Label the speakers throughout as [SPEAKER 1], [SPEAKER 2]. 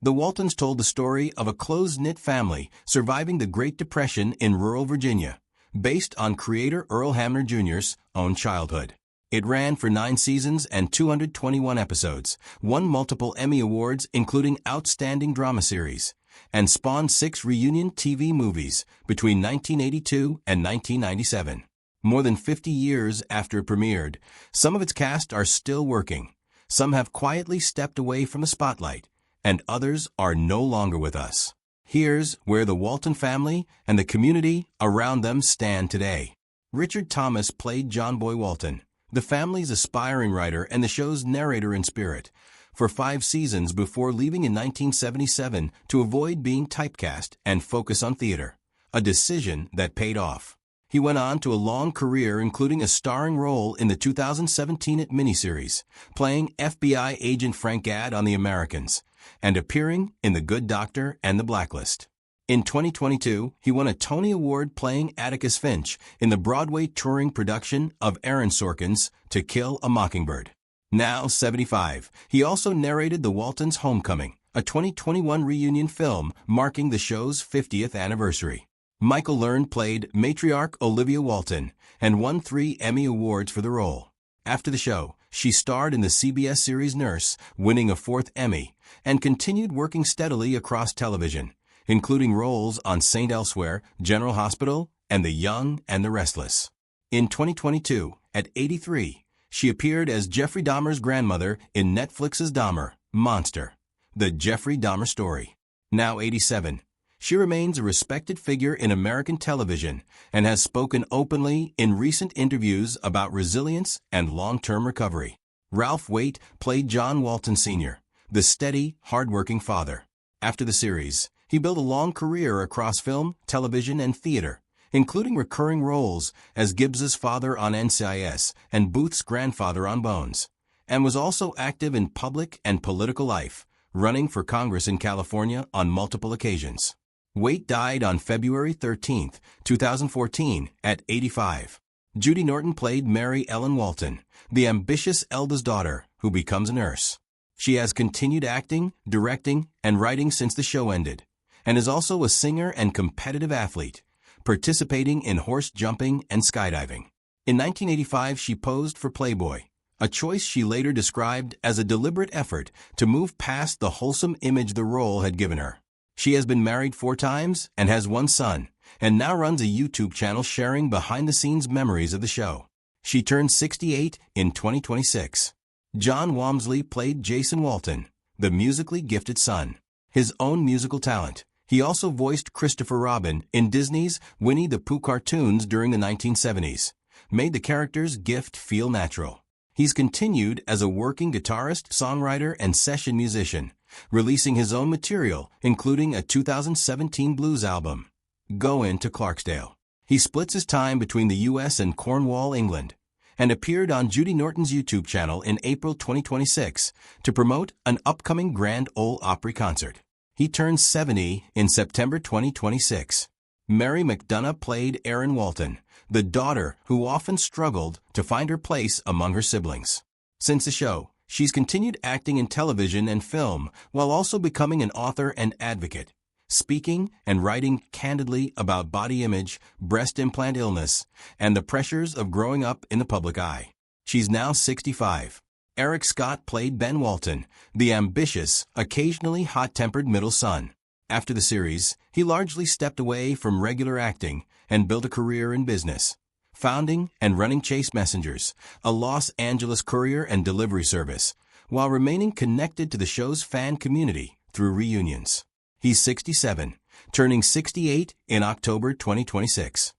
[SPEAKER 1] The Waltons told the story of a close-knit family surviving the Great Depression in rural Virginia, based on creator Earl Hamner Jr.'s own childhood. It ran for 9 seasons and 221 episodes, won multiple Emmy Awards including Outstanding Drama Series, and spawned 6 reunion TV movies between 1982 and 1997. More than 50 years after it premiered, some of its cast are still working. Some have quietly stepped away from the spotlight, and others are no longer with us. Here's where the Walton family and the community around them stand today. Richard Thomas played John Boy Walton, the family's aspiring writer and the show's narrator in spirit, for 5 seasons before leaving in 1977 to avoid being typecast and focus on theater, a decision that paid off. He went on to a long career including a starring role in the 2017 IT miniseries, playing FBI agent Frank Gadd on The Americans, and appearing in The Good Doctor and The Blacklist. In 2022, he won a Tony Award playing Atticus Finch in the Broadway touring production of Aaron Sorkin's To Kill a Mockingbird. Now 75, he also narrated The Waltons' Homecoming, a 2021 reunion film marking the show's 50th anniversary. Michael Learn played matriarch Olivia Walton and won 3 Emmy Awards for the role. After the show, she starred in the CBS series Nurse, winning a 4th Emmy, and continued working steadily across television, including roles on St. Elsewhere, General Hospital, and The Young and the Restless. In 2022, at 83, she appeared as Jeffrey Dahmer's grandmother in Netflix's Dahmer, Monster, The Jeffrey Dahmer Story. Now 87, she remains a respected figure in American television and has spoken openly in recent interviews about resilience and long-term recovery. Ralph Waite played John Walton Sr., the steady, hard-working father. After the series, he built a long career across film, television, and theater, including recurring roles as Gibbs's father on NCIS and Booth's grandfather on Bones, and was also active in public and political life, running for Congress in California on multiple occasions. Waite died on February 13, 2014, at 85. Judy Norton played Mary Ellen Walton, the ambitious eldest daughter who becomes a nurse. She has continued acting, directing, and writing since the show ended, and is also a singer and competitive athlete, participating in horse jumping and skydiving. In 1985, she posed for Playboy, a choice she later described as a deliberate effort to move past the wholesome image the role had given her. She has been married 4 times and has 1 son, and now runs a YouTube channel sharing behind-the-scenes memories of the show. She turned 68 in 2026. John Walmsley played Jason Walton, the musically gifted son. His own musical talent. He also voiced Christopher Robin in Disney's Winnie the Pooh cartoons during the 1970s, made the character's gift feel natural. He's continued as a working guitarist, songwriter, and session musician, releasing his own material, including a 2017 blues album, Go Into Clarksdale. He splits his time between the U.S. and Cornwall, England, and appeared on Judy Norton's YouTube channel in April 2026 to promote an upcoming Grand Ole Opry concert. He turned 70 in September 2026. Mary McDonough played Erin Walton, the daughter who often struggled to find her place among her siblings. Since the show, she's continued acting in television and film while also becoming an author and advocate, speaking and writing candidly about body image, breast implant illness, and the pressures of growing up in the public eye. She's now 65. Eric Scott played Ben Walton, the ambitious, occasionally hot-tempered middle son. After the series, he largely stepped away from regular acting and built a career in business, founding and running Chase Messengers, a Los Angeles courier and delivery service, while remaining connected to the show's fan community through reunions. He's 67, turning 68 in October 2026.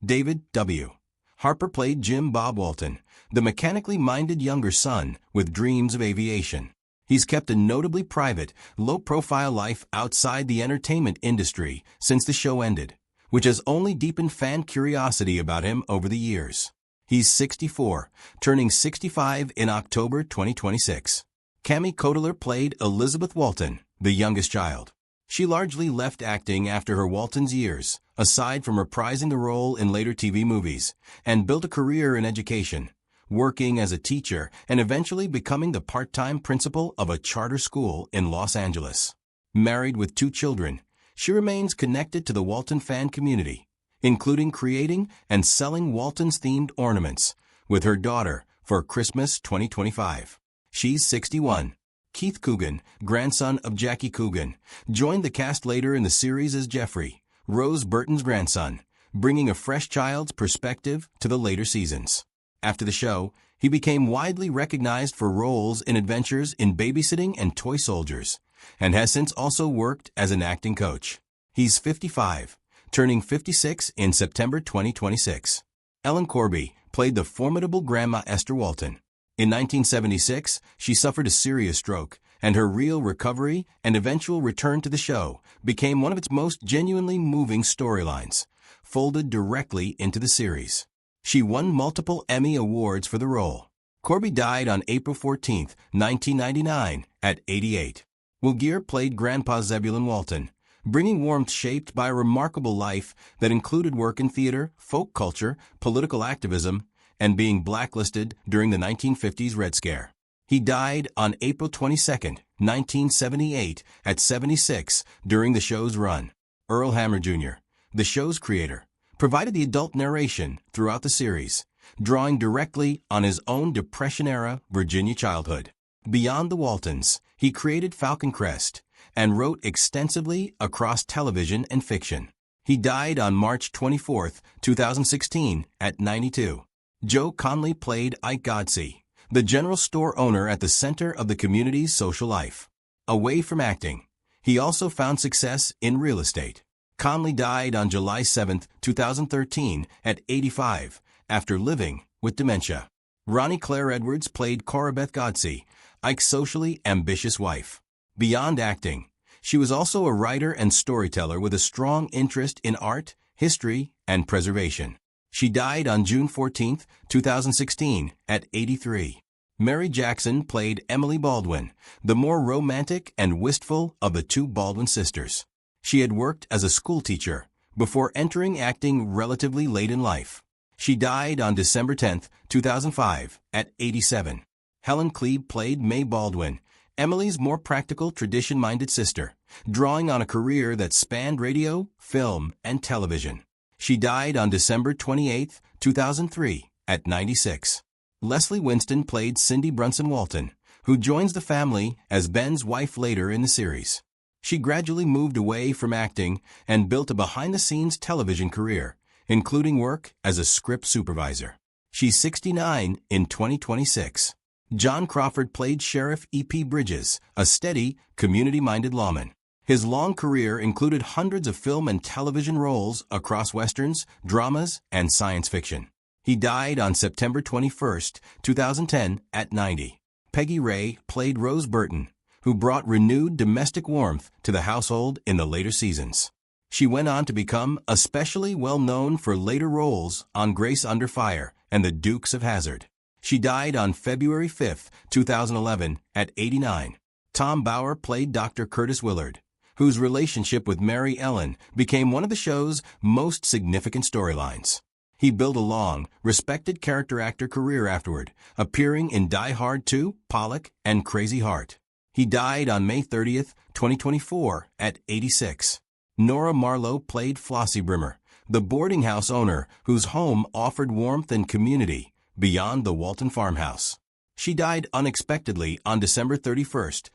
[SPEAKER 1] David W. Harper played Jim Bob Walton, the mechanically minded younger son with dreams of aviation. He's kept a notably private, low-profile life outside the entertainment industry since the show ended, which has only deepened fan curiosity about him over the years. He's 64, turning 65 in October 2026. Cami Codler played Elizabeth Walton, the youngest child. She largely left acting after her Waltons years, aside from reprising the role in later TV movies, and built a career in education, working as a teacher and eventually becoming the part-time principal of a charter school in Los Angeles. Married with 2 children, she remains connected to the Walton fan community, including creating and selling Waltons-themed ornaments with her daughter for Christmas 2025. She's 61. Keith Coogan, grandson of Jackie Coogan, joined the cast later in the series as Jeffrey, Rose Burton's grandson, bringing a fresh child's perspective to the later seasons. After the show, he became widely recognized for roles in adventures in Babysitting and Toy Soldiers, and has since also worked as an acting coach. He's 55, turning 56 in September 2026. Ellen Corby played the formidable Grandma Esther Walton. In 1976, she suffered a serious stroke, and her real recovery and eventual return to the show became one of its most genuinely moving storylines, folded directly into the series. She won multiple Emmy Awards for the role. Corby died on April 14, 1999, at 88. Will Geer played Grandpa Zebulon Walton, bringing warmth shaped by a remarkable life that included work in theater, folk culture, political activism, and being blacklisted during the 1950s Red Scare. He died on April 22, 1978, at 76 during the show's run. Earl Hamner Jr., the show's creator, provided the adult narration throughout the series, drawing directly on his own Depression-era Virginia childhood. Beyond the Waltons, he created Falcon Crest and wrote extensively across television and fiction. He died on March 24, 2016, at 92. Joe Conley played Ike Godsey, the general store owner at the center of the community's social life. Away from acting, he also found success in real estate. Conley died on July 7, 2013, at 85, after living with dementia. Ronnie Claire Edwards played Cora Beth Godsey, Ike's socially ambitious wife. Beyond acting, she was also a writer and storyteller with a strong interest in art, history, and preservation. She died on June 14, 2016, at 83. Mary Jackson played Emily Baldwin, the more romantic and wistful of the 2 Baldwin sisters. She had worked as a schoolteacher before entering acting relatively late in life. She died on December 10, 2005, at 87. Helen Klebe played May Baldwin, Emily's more practical, tradition-minded sister, drawing on a career that spanned radio, film, and television. She died on December 28, 2003, at 96. Leslie Winston played Cindy Brunson Walton, who joins the family as Ben's wife later in the series. She gradually moved away from acting and built a behind-the-scenes television career, including work as a script supervisor. She's 69 in 2026. John Crawford played Sheriff E.P. Bridges, a steady, community-minded lawman. His long career included hundreds of film and television roles across westerns, dramas, and science fiction. He died on September 21, 2010, at 90. Peggy Ray played Rose Burton, who brought renewed domestic warmth to the household in the later seasons. She went on to become especially well known for later roles on Grace Under Fire and The Dukes of Hazzard. She died on February 5, 2011, at 89. Tom Bauer played Dr. Curtis Willard, whose relationship with Mary Ellen became one of the show's most significant storylines. He built a long, respected character-actor career afterward, appearing in Die Hard 2, Pollock, and Crazy Heart. He died on May 30, 2024, at 86. Nora Marlowe played Flossie Brimmer, the boarding house owner whose home offered warmth and community beyond the Walton farmhouse. She died unexpectedly on December 31,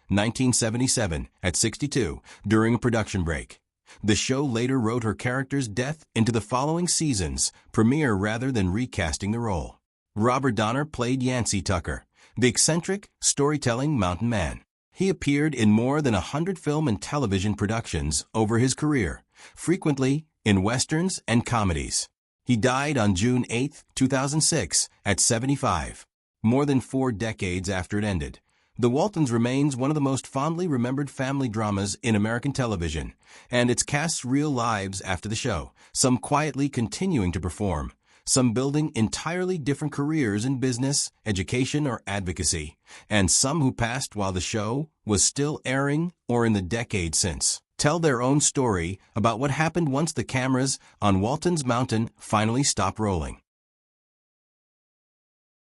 [SPEAKER 1] 1977, at 62, during a production break. The show later wrote her character's death into the following season's premiere rather than recasting the role. Robert Donner played Yancey Tucker, the eccentric, storytelling mountain man. He appeared in more than 100 film and television productions over his career, frequently in westerns and comedies. He died on June 8, 2006, at 75. More than 4 decades after it ended, The Waltons remains one of the most fondly remembered family dramas in American television, and its cast's real lives after the show, some quietly continuing to perform, some building entirely different careers in business, education, or advocacy, and some who passed while the show was still airing or in the decade since, tell their own story about what happened once the cameras on Walton's Mountain finally stopped rolling.